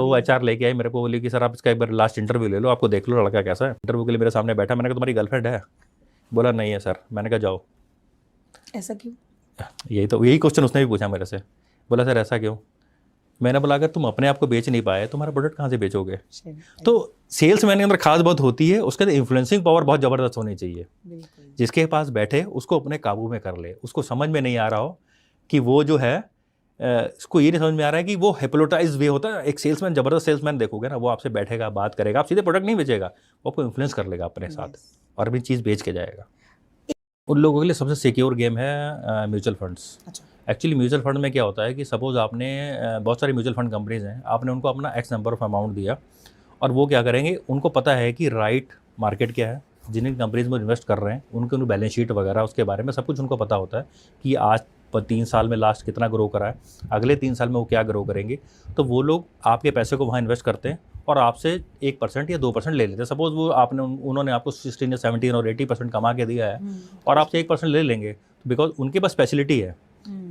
तो एचआर लेके आई मेरे को, बोली कि सर आप इसका एक बार लास्ट इंटरव्यू ले लो, आपको देख लो लड़का कैसा है। इंटरव्यू के लिए मेरे सामने बैठा, मैंने कहा तुम्हारी गर्लफ्रेंड है? बोला नहीं है सर। मैंने कहा जाओ। ऐसा क्यों? यही क्वेश्चन उसने भी पूछा मेरे से। बोला सर ऐसा क्यों? मैंने बोला अगर तुम अपने आप को बेच नहीं पाए, तुम्हारा प्रोडक्ट कहाँ से बेचोगे? तो सेल्स मैन के अंदर खास बात होती है, उसके अंदर इन्फ्लुएंसिंग पावर बहुत ज़बरदस्त होनी चाहिए। जिसके पास बैठे उसको अपने काबू में कर ले, उसको समझ में नहीं आ रहा हो कि वो जो है इसको ये नहीं समझ में आ रहा है कि वो हिप्नोटाइज वे होता है। एक सेल्समैन, ज़बरदस्त सेल्समैन देखोगे ना, वो आपसे बैठेगा, बात करेगा, आप सीधे प्रोडक्ट नहीं बेचेगा, वो आपको इन्फ्लुएंस कर लेगा अपने साथ और अपनी चीज़ बेच के जाएगा। उन लोगों के लिए सबसे सिक्योर गेम है mutual funds. Actually mutual fund में क्या होता है कि सपोज़ आपने बहुत सारी म्यूचुअल फंड कंपनीज हैं, आपने उनको अपना एक्स नंबर ऑफ अमाउंट दिया और वो क्या करेंगे, उनको पता है कि राइट मार्केट क्या है, जिन कंपनीज में इन्वेस्ट कर रहे हैं उनके बैलेंस शीट वगैरह उसके बारे में सब कुछ उनको पता होता है कि आज 3 साल में लास्ट कितना ग्रो करा है, अगले 3 साल में वो क्या ग्रो करेंगे। तो वो लोग आपके पैसे को वहाँ इन्वेस्ट करते हैं और आपसे 1% या 2% ले लेते हैं। सपोज़ वो उन्होंने आपको 16 या 17 और 80% कमा के दिया है और आपसे 1% ले लेंगे, बिकॉज उनके पास स्पेशलिटी है।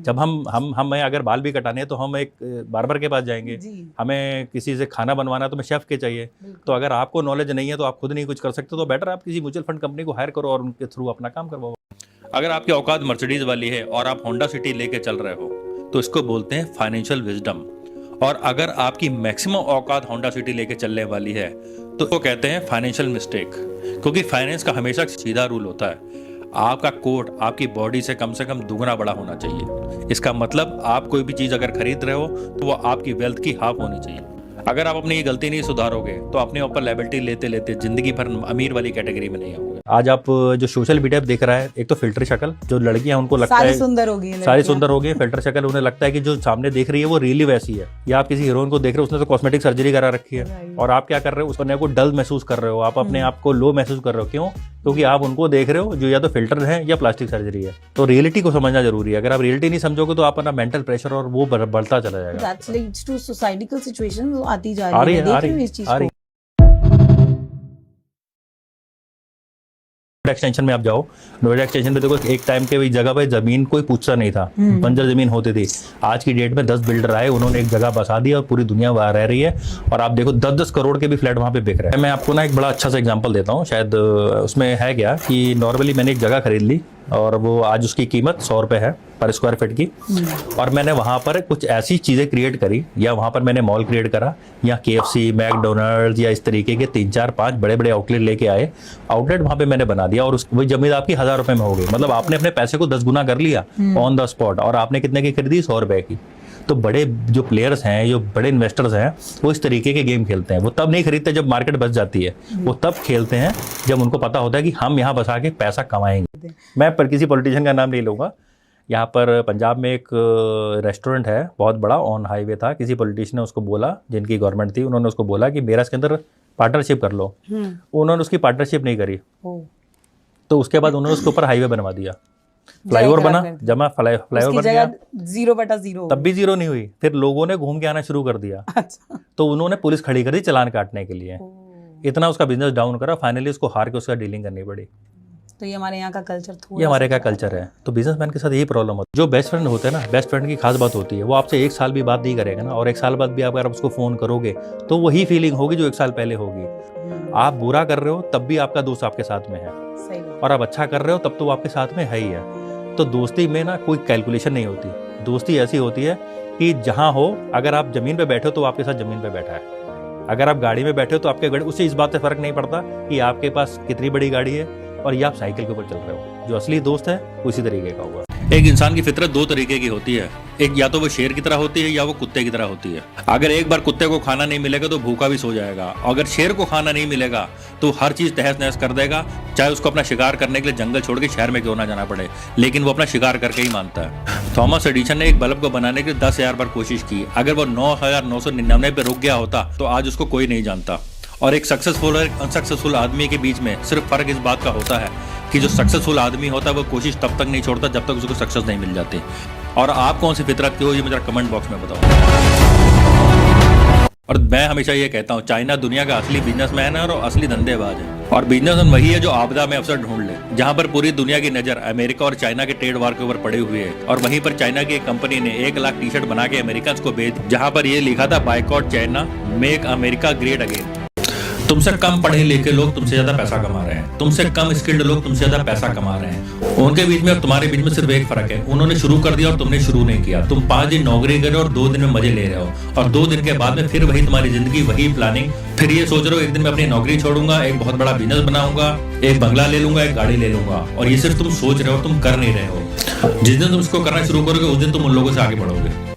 जब हमें अगर बाल भी कटाने हैं तो हम एक बार्बर के पास जाएंगे, हमें किसी से खाना बनवाना तो हमें शेफ़ के चाहिए। तो अगर आपको नॉलेज नहीं है तो आप खुद नहीं कुछ कर सकते, तो बेटर आप किसी म्यूचुअल फंड कंपनी को हायर करो और उनके थ्रू अपना काम करवाओ। अगर आपकी औकात मर्सिडीज वाली है और आप होंडा सिटी लेके चल रहे हो तो इसको बोलते हैं फाइनेंशियल विजडम। और अगर आपकी मैक्सिमम औकात होंडा सिटी लेके चलने वाली है तो वो कहते हैं फाइनेंशियल मिस्टेक। क्योंकि फाइनेंस का हमेशा सीधा रूल होता है, आपका कोट आपकी बॉडी से कम दुगना बड़ा होना चाहिए। इसका मतलब आप कोई भी चीज़ अगर खरीद रहे हो तो वो आपकी वेल्थ की हाफ होनी चाहिए। अगर आप अपनी ये गलती नहीं सुधारोगे तो अपने ऊपर लायबिलिटी लेते लेते जिंदगी भर अमीर वाली कैटेगरी में नहीं आओगे। आज आप जो सोशल मीडिया पे देख रहा है, एक तो फिल्टर शक्ल, जो लड़कियां उनको लगता है सारी सुंदर हो गई, फिल्टर शक्ल, उन्हें लगता है कि जो सामने देख रही है वो रियली वैसी है। या आप किसी हीरोइन को देख रहे हो, उसने तो कॉस्मेटिक सर्जरी करा रखी है और आप क्या कर रहे हो, उसने को डल महसूस कर रहे हो, आप अपने आप को लो महसूस कर रहे हो। क्यों? क्योंकि आप उनको देख रहे हो जो या तो फिल्टर है या प्लास्टिक सर्जरी है। तो रियलिटी को समझना जरूरी है। अगर आप रियलिटी नहीं समझोगे तो आप अपना मेंटल प्रेशर और वो बढ़ता चला जाएगा। That leads to societal situations आती जा रही है। देख रहे हो इस चीज को? एक्सटेंशन में आप जाओ, नोएडा एक्सटेंशन पे देखो, एक टाइम के जगह पे जमीन कोई पूछता नहीं था, बंजर जमीन होती थी। आज की डेट में 10 बिल्डर आए, उन्होंने एक जगह बसा दी और पूरी दुनिया वहां रह रही है। और आप देखो 10-10 करोड़ के भी फ्लैट वहां पे बिक रहे हैं। मैं आपको ना एक बड़ा अच्छा सा एग्जांपल देता हूँ, शायद उसमें है क्या कि नॉर्मली मैंने एक जगह खरीद ली और वो आज उसकी कीमत 100 रुपये है पर स्क्वायर फीट की। और मैंने वहाँ पर कुछ ऐसी चीज़ें क्रिएट करी, या वहाँ पर मैंने मॉल क्रिएट करा, या KFC, मैकडोनल्ड्स या इस तरीके के 3-4-5 बड़े बड़े आउटलेट लेके आए। आउटलेट वहाँ पे मैंने बना दिया और वही जमीन आपकी 1000 रुपये में हो गई। मतलब आपने अपने पैसे को 10 गुना कर लिया ऑन द स्पॉट। और आपने कितने की खरीदी? 100 रुपये की। तो बड़े जो प्लेयर्स हैं, जो बड़े इन्वेस्टर्स हैं, वो इस तरीके के गेम खेलते हैं। वो तब नहीं खरीदते जब मार्केट बच जाती है, वो तब खेलते हैं जब उनको पता होता है कि हम यहाँ बसा के पैसा कमाएंगे। मैं पर किसी पॉलिटिशियन का नाम नहीं लूँगा। यहाँ पर पंजाब में एक रेस्टोरेंट है बहुत बड़ा, ऑन हाईवे था। किसी पॉलिटिशियन ने उसको बोला, जिनकी गवर्नमेंट थी, उन्होंने उसको बोला कि मेरा इसके अंदर पार्टनरशिप कर लो। उन्होंने उसकी पार्टनरशिप नहीं करी। तो उसके बाद उन्होंने उसके ऊपर हाईवे बनवा दिया, फ्लाईओवर बना, जमा फ्लाईओवर बन गया, 0/0 तब भी 0 नहीं हुई। फिर लोगों ने घूम के आना शुरू कर दिया। तो उन्होंने पुलिस खड़ी कर दी चालान काटने के लिए। इतना उसका बिजनेस डाउन करा, फाइनली उसको हार के उसका डीलिंग करनी पड़ी। तो ये हमारे यहाँ का कल्चर, ये हमारे का कल्चर है। तो बिजनेसमैन के साथ यही प्रॉब्लम होती है। जो बेस्ट फ्रेंड होते हैं ना, बेस्ट फ्रेंड की खास बात होती है, वो आपसे 1 साल भी बात नहीं करेगा ना, और 1 साल बाद भी अगर आप उसको फोन करोगे तो वही फीलिंग होगी जो 1 साल पहले होगी। आप बुरा कर रहे हो तब भी आपका दोस्त आपके साथ में है, और आप अच्छा कर रहे हो तब तो वो आपके साथ में है ही है। तो दोस्ती में ना कोई कैलकुलेशन नहीं होती। दोस्ती ऐसी होती है कि जहाँ हो, अगर आप जमीन पे बैठे हो तो आपके साथ जमीन पे बैठा है, अगर आप गाड़ी में बैठे हो तो आपके गाड़ी, उससे इस बात से फर्क नहीं पड़ता कि आपके पास कितनी बड़ी गाड़ी है और ये आप साइकिल के ऊपर चल रहे हो। जो असली दोस्त है उसी तरीके का होगा। एक इंसान की फितरत 2 तरीके की होती है, एक या तो वो शेर की तरह होती है या वो कुत्ते की तरह होती है। अगर एक बार कुत्ते को खाना नहीं मिलेगा तो भूखा भी सो जाएगा, अगर शेर को खाना नहीं मिलेगा तो हर चीज तहस नहस कर देगा, चाहे उसको अपना शिकार करने के लिए जंगल छोड़ के शहर में क्यों ना जाना पड़े, लेकिन वो अपना शिकार करके ही मानता है। थॉमस एडिसन ने एक बल्ब को बनाने के लिए 10,000 बार कोशिश की, अगर वो 9,999 पे रुक गया होता तो आज उसको कोई नहीं जानता। और एक सक्सेसफुल और एक अनसक्सेसफुल आदमी के बीच में सिर्फ फर्क इस बात का होता है कि जो सक्सेसफुल आदमी होता है वो कोशिश तब तक नहीं छोड़ता जब तक उसको सक्सेस नहीं मिल जाती। और आप कौन सी फितरत के हो, ये मुझे कमेंट बॉक्स में बताओ। और मैं हमेशा ये कहता हूँ, चाइना दुनिया का असली बिजनेसमैन है और असली धंधेबाज है। और बिजनेसमैन वही है जो आपदा में अवसर ढूंढ ले। जहाँ पर पूरी दुनिया की नजर अमेरिका और चाइना के ट्रेड वार के ऊपर पड़े हुए है, और वहीं पर चाइना की एक कंपनी ने 1 लाख टी शर्ट बना के अमेरिकन को बेच, जहाँ पर ये लिखा था boycott China, make America great again. तुमसे कम पढ़े लिखे लोग तुमसे ज्यादा पैसा कमा रहे हैं, तुमसे कम स्किल्ड लोग तुमसे ज्यादा पैसा कमा रहे हैं। उनके बीच में और तुम्हारे बीच में सिर्फ एक फर्क है, उन्होंने शुरू कर दिया और तुमने शुरू नहीं किया। तुम 5 दिन नौकरी कर रहे हो और 2 दिन में मजे ले रहे हो, और 2 दिन के बाद में फिर वही तुम्हारी जिंदगी, वही प्लानिंग। फिर ये सोच रहे हो एक दिन में अपनी नौकरी छोड़ूंगा, एक बहुत बड़ा बिजनेस बनाऊंगा, एक बंगला ले लूंगा, एक गाड़ी ले लूंगा। और ये सिर्फ तुम सोच रहे हो, तुम कर नहीं रहे हो। जिस दिन तुम इसको करना शुरू करोगे उस दिन तुम उन लोगों से आगे बढ़ोगे।